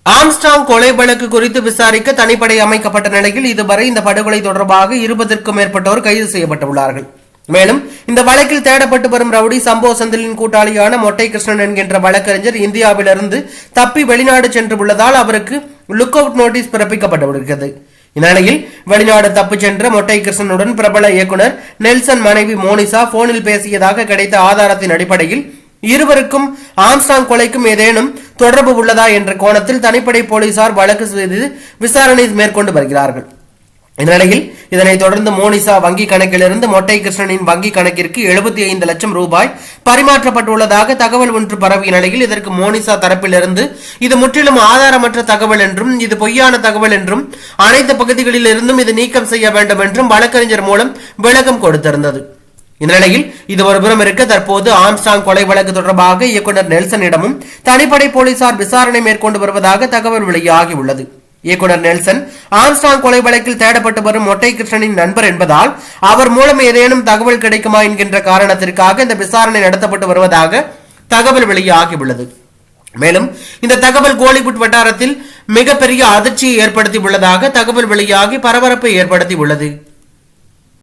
Armstrong கொலை வழக்கு குறித்து விசாரிக்க தனிப்படை அமைக்கப்பட்ட நிலையில் இதுவரை இந்த படுகொலை தொடர்பாக 20க்கும் மேற்பட்டோர் கைது செய்யப்பட்டுள்ளார்கள். மேலும் இந்த வழக்கில் தேடப்பட்டு வரும் ரவுடி சம்போ செந்திலின் கூட்டாளியான மொட்டை கிருஷ்ணன் என்கின்ற வழக்கறிஞர் இந்தியாவிலிருந்து தப்பி வெளிநாடு சென்று உள்ளதால் அவருக்கு லுக் அவுட் நோட்டீஸ் பிறப்பிக்கப்பட்டுள்ளது. இந்நிலையில் வெளிநாடு தப்பு சென்ற மொட்டை கிருஷ்ணனுடன் பிரபல இயக்குனர் நெல்சன் மனைவி மோனிசா போனில் பேசியதாக கிடைத்த ஆதாரத்தின் அடிப்படையில் இருவருக்கும் ஆம்ஸ்ட்ராங் கொலைக்கும் ஏதேனும் தொடர்பு உள்ளதா என்ற கோணத்தில் தனிப்படை போலீசார் வழக்கு செய்து விசாரணை மேற்கொண்டு வருகிறார்கள். இந்நிலையில் இதனைத் தொடர்ந்து மோனிசா வங்கி கணக்கிலிருந்து மொட்டை கிருஷ்ணனின் வங்கி கணக்கிற்கு 75 லட்சம் ரூபாய் பரிமாற்றப்பட்டுள்ளதாக தகவல் ஒன்று பரவிய நிலையில் இதற்கு மோனிசா தரப்பிலிருந்து இது முற்றிலும் ஆதாரமற்ற தகவல் என்றும் இது பொய்யான தகவல் என்றும் அனைத்து பகுதிகளில் இருந்தும் இது நீக்கம் செய்ய வேண்டும் என்றும் வழக்கறிஞர் மூலம் விளக்கம் கொடுத்திருந்தது. இந்நிலையில் இது ஒருபுறம் இருக்க தற்போது ஆம்ஸ்ட்ராங் கொலை வழக்கு தொடர்பாக இயக்குனர் நெல்சனிடமும் தனிப்படை போலீசார் விசாரணை மேற்கொண்டு வருவதாக தகவல் வெளியாகியுள்ளது. இயக்குனர் நெல்சன் ஆம்ஸ்ட்ராங் கொலை வழக்கில் தேடப்பட்டு வரும் மொட்டை கிருஷ்ணனின் நண்பர் என்பதால் அவர் மூலம் ஏதேனும் தகவல் கிடைக்குமா என்கின்ற காரணத்திற்காக இந்த விசாரணை நடத்தப்பட்டு வருவதாக தகவல் வெளியாகியுள்ளது. மேலும் இந்த தகவல் கோலிவுட் வட்டாரத்தில் மிகப்பெரிய அதிர்ச்சியை ஏற்படுத்தி உள்ளதாக தகவல் வெளியாகி பரபரப்பை ஏற்படுத்தி உள்ளது.